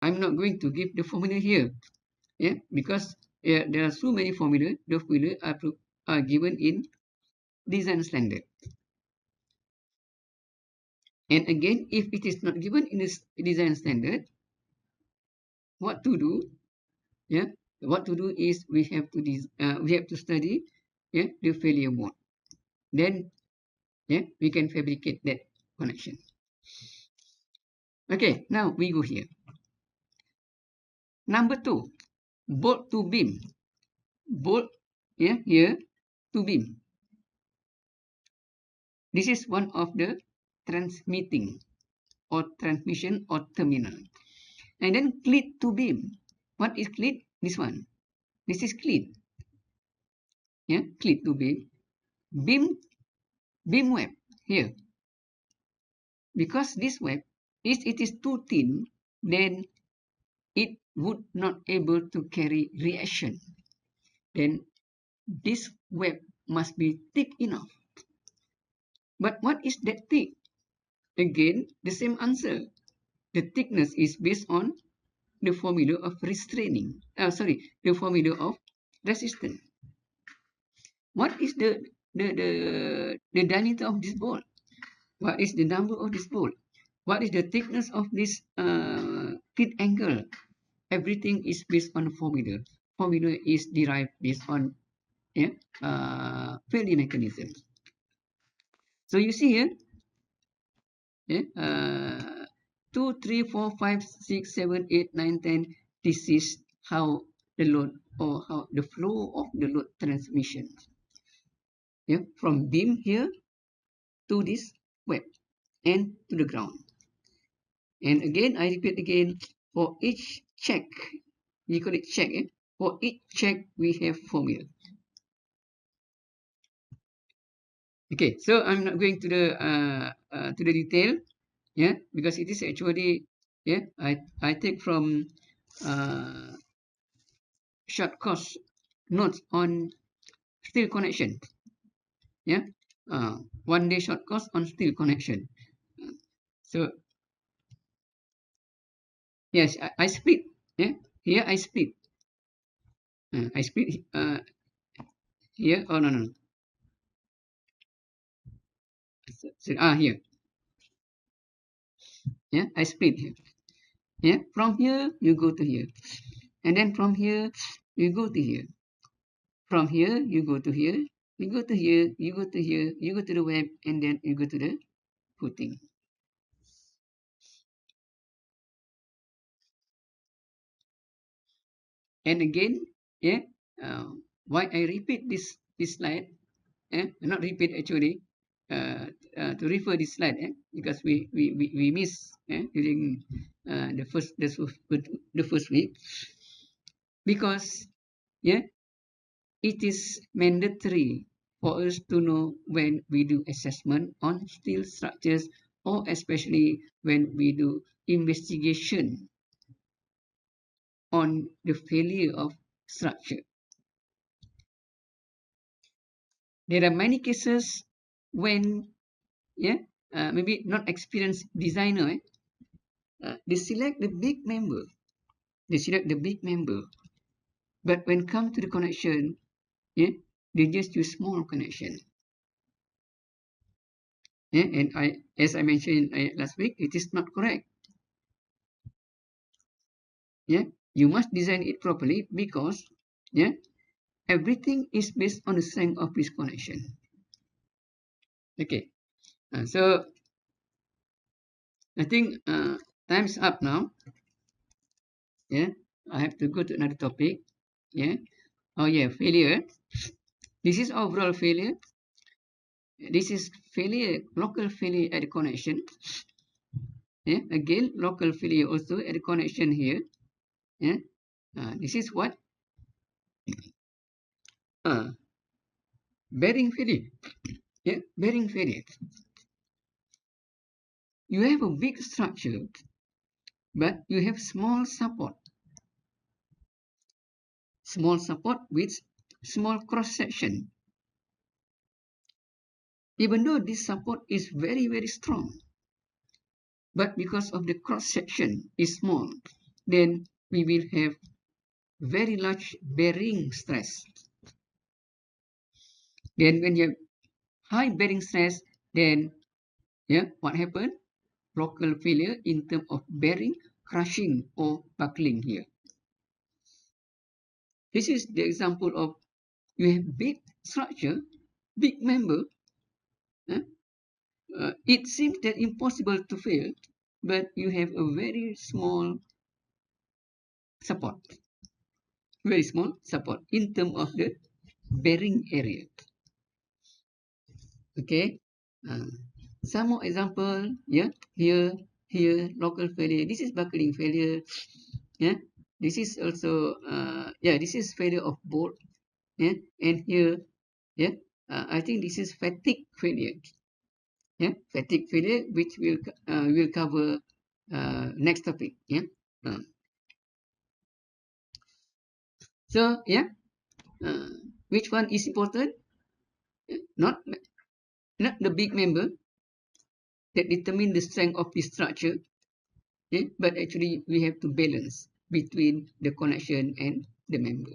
I'm not going to give the formula here, because there are so many formula. The formula are given in design standard. And again, if it is not given in this design standard, what to do? What to do is we have to study the failure mode. Then we can fabricate that connection. Okay, now we go here. Number 2, bolt to beam. Bolt here to beam. This is one of the transmitting or transmission or terminal. And then cleat to beam. What is cleat? This one. This is cleat. Cleat to beam. Beam web here. Because this web, if it is too thin, then it would not able to carry reaction. Then this web must be thick enough. But what is that thick? Again, the same answer. The thickness is based on the formula of restraining. The formula of resistance. What is the diameter of this bolt? What is the number of this bolt? What is the thickness of this cleat angle? Everything is based on formula. Formula is derived based on failure mechanism. So you see here, 2, 3, 4, 5, 6, 7, 8, 9, 10. This is how the load or how the flow of the load transmission. From beam here to this web and to the ground. And again, I repeat again, for each check, we call it check. For each check, we have formula. Okay, so I'm not going to the detail, because it is actually, I take from short course notes on steel connection. 1 day short course on steel connection. So yes, I split. Here I split. I split here. Oh no. So, here. I split here. From here you go to here, and then from here you go to here. From here you go to here. You go to here. You go to here. You go to the web, and then you go to the footing. And again, why I repeat this slide? Not repeat actually. To refer this slide, because we miss during the first week, because it is mandatory for us to know when we do assessment on steel structures, or especially when we do investigation on the failure of structure. There are many cases when maybe not experienced designer, they select the big member. But when come to the connection, they just use small connection. And as I mentioned last week, it is not correct. You must design it properly, because everything is based on the strength of this connection. Okay, so I think time's up now. I have to go to another topic. Failure. This is overall failure. This is failure, local failure at the connection. Again, local failure also at the connection here. This is what? Bearing failure. Bearing failure. You have a big structure, but you have small support. Small support with small cross section. Even though this support is very, very strong, but because of the cross section is small, then we will have very large bearing stress. Then when you have high bearing stress, then what happened? Local failure in terms of bearing, crushing or buckling here. This is the example of you have big structure, big member. It seems that impossible to fail, but you have a very small support, in terms of the bearing area. Okay, some more example. Here local failure. This is buckling failure. This is also this is failure of bolt. And here I think this is fatigue failure. Fatigue failure, which will cover next topic. Uh, so which one is important? Not the big member that determine the strength of the structure, but actually we have to balance between the connection and the member.